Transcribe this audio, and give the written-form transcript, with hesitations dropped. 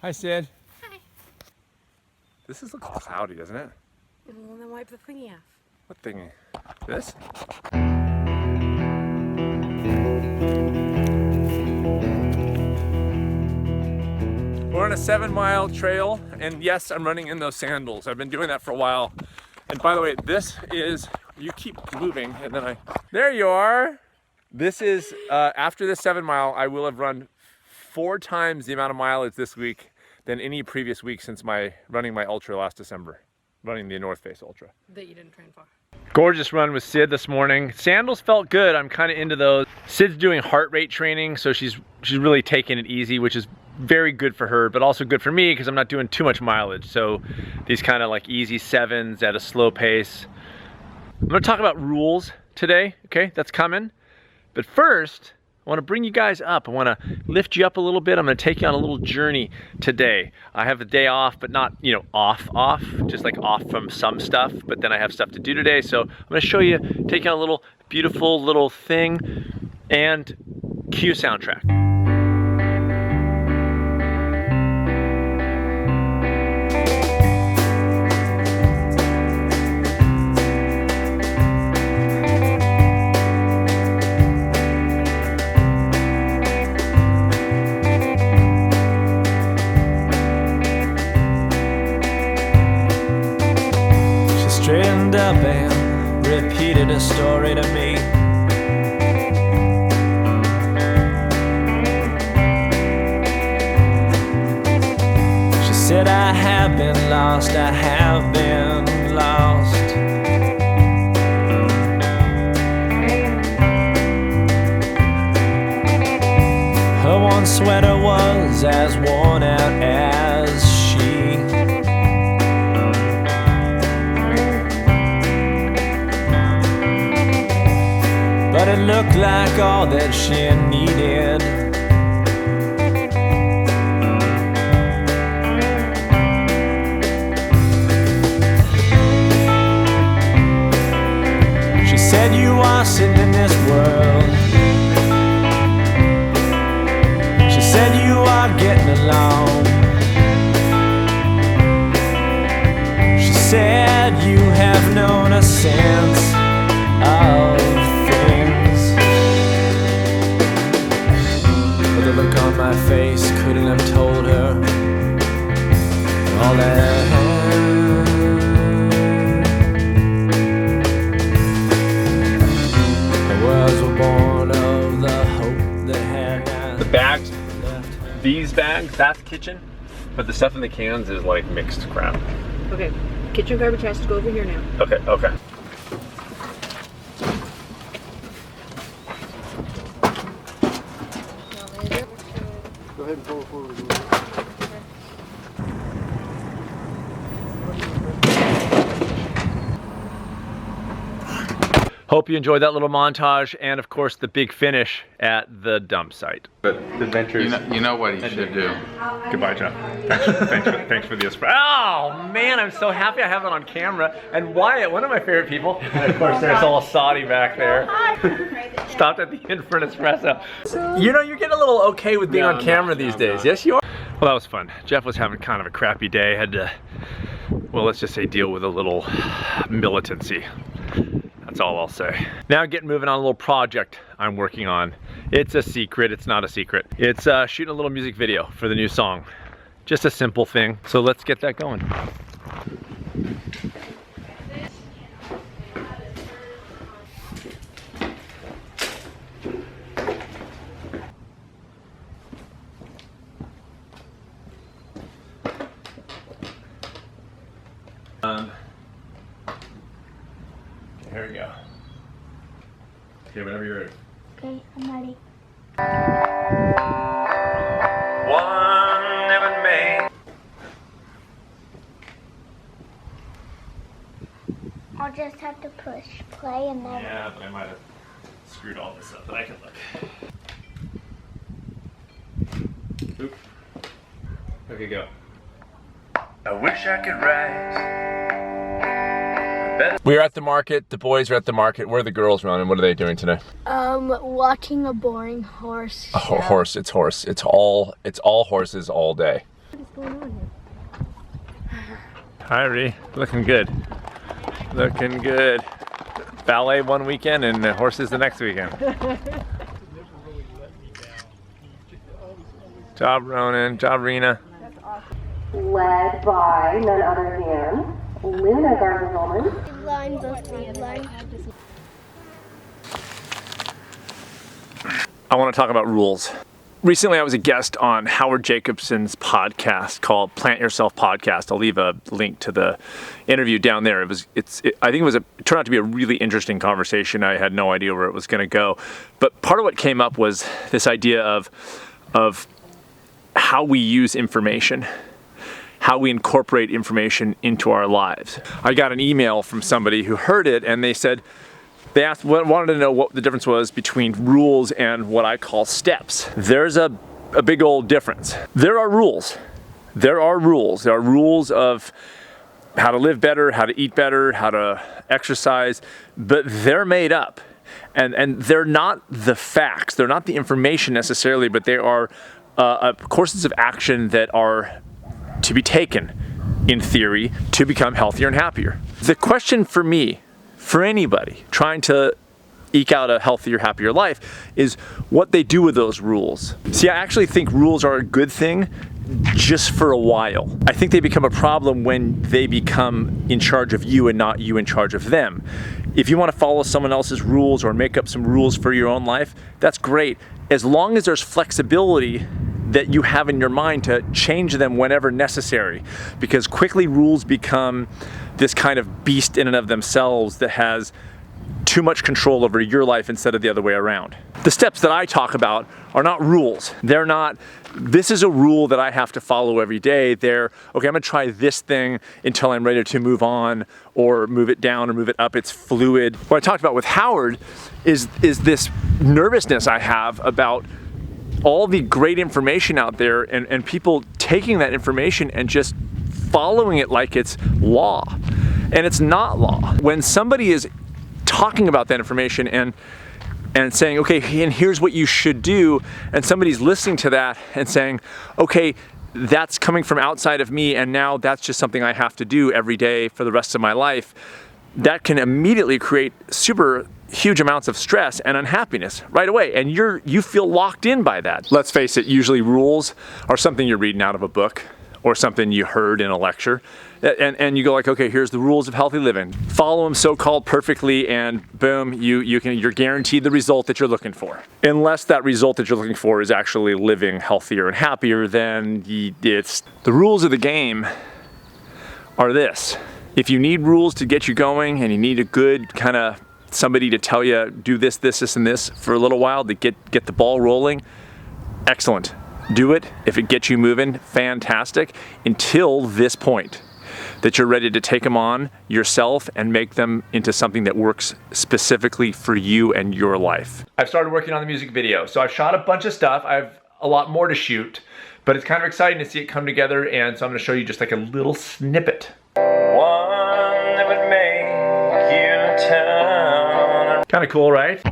Hi, Sid. Hi. This is looking cloudy, doesn't it? Well, then wipe the thingy off. What thingy? This? We're on a 7-mile trail, and yes, I'm running in those sandals. I've been doing that for a while. And by the way, this is, you keep moving, and then there you are. This is, after this 7-mile, I will have run 4 times the amount of mileage this week than any previous week since running my ultra last December, running the North Face Ultra. That you didn't train for. Gorgeous run with Sid this morning. Sandals felt good. I'm kind of into those. Sid's doing heart rate training, so she's really taking it easy, which is very good for her, but also good for me because I'm not doing too much mileage. So these kind of like easy 7s at a slow pace. I'm gonna talk about rules today, okay? That's coming. But first, I wanna bring you guys up. I wanna lift you up a little bit. I'm gonna take you on a little journey today. I have a day off, but not, you know, off, just like off from some stuff, but then I have stuff to do today. So I'm gonna show you, take you on a little beautiful little thing and cue soundtrack. Up and repeated a story to me. She said, I have been lost, I have been lost. Her one sweater was as worn out as she. But it looked like all that she needed. She said, you are sitting in this world. She said, you are getting along. She said, you have known a sense of the look on my face couldn't have told her all that the words were born of the hope that had. The bags, these bags, that's kitchen, but the stuff in the cans is like mixed crap. Okay, kitchen garbage has to go over here now. Okay, okay. Go ahead and pull it forward. Hope you enjoyed that little montage, and of course the big finish at the dump site. But the adventures. You know what he should do. Goodbye, Jeff. Thanks for the espresso. Oh man, I'm so happy I have it on camera. And Wyatt, one of my favorite people. And of course, there's all Saudi back there. Stopped at the inn for an espresso. You know, you're getting a little okay with being on camera these days. Yes, you are. Well, that was fun. Jeff was having kind of a crappy day. Had to, well, let's just say, deal with a little militancy. That's all I'll say. Now getting moving on a little project I'm working on. It's a secret, it's not a secret. It's shooting a little music video for the new song. Just a simple thing, so let's get that going. Here we go. Okay, whenever you're ready. Okay, I'm ready. One never made. I'll just have to push play and then. Yeah, but I might have screwed all this up, but I can look. Oop. Okay, go. I wish I could write. We are at the market. The boys are at the market. Where are the girls running? What are they doing today? Watching a boring horse show. Horse. It's horse. It's all horses all day. going on here? Hi, Ree. Looking good. Looking good. Ballet one weekend and horses the next weekend. Job, Ronan. Job, Rena. Led by none other than Luna Garza-Hillman. Line both line. I want to talk about rules. Recently, I was a guest on Howard Jacobson's podcast called Plant Yourself Podcast. I'll leave a link to the interview down there. I think it turned out to be a really interesting conversation. I had no idea where it was going to go. But part of what came up was this idea of how we use information, how we incorporate information into our lives. I got an email from somebody who heard it, and they wanted to know what the difference was between rules and what I call steps. There's a big old difference. There are rules. There are rules. There are rules of how to live better, how to eat better, how to exercise, but they're made up. And they're not the facts. They're not the information necessarily, but they are courses of action that are to be taken, in theory, to become healthier and happier. The question for me, for anybody trying to eke out a healthier, happier life, is what they do with those rules. See, I actually think rules are a good thing just for a while. I think they become a problem when they become in charge of you and not you in charge of them. If you want to follow someone else's rules or make up some rules for your own life, that's great, as long as there's flexibility that you have in your mind to change them whenever necessary, because quickly rules become this kind of beast in and of themselves that has too much control over your life instead of the other way around. The steps that I talk about are not rules. They're not, this is a rule that I have to follow every day. They're, okay, I'm gonna try this thing until I'm ready to move on or move it down or move it up. It's fluid. What I talked about with Howard is this nervousness I have about all the great information out there and people taking that information and just following it like it's law. And it's not law. When somebody is talking about that information and saying, okay, and here's what you should do, and somebody's listening to that and saying, okay, that's coming from outside of me, and now that's just something I have to do every day for the rest of my life, that can immediately create super huge amounts of stress and unhappiness right away, and you feel locked in by that. Let's face it, usually rules are something you're reading out of a book or something you heard in a lecture, and you go like, okay, here's the rules of healthy living. Follow them so-called perfectly, and boom, you're guaranteed the result that you're looking for. Unless that result that you're looking for is actually living healthier and happier, then it's the rules of the game are this. If you need rules to get you going, and you need a good kind of somebody to tell you do this, and this for a little while to get the ball rolling, excellent. Do it. If it gets you moving, fantastic, until this point that you're ready to take them on yourself and make them into something that works specifically for you and your life. I've started working on the music video, so I've shot a bunch of stuff. I have a lot more to shoot, but it's kind of exciting to see it come together, and so I'm going to show you just like a little snippet. One that would make you turn. Kind of cool, right?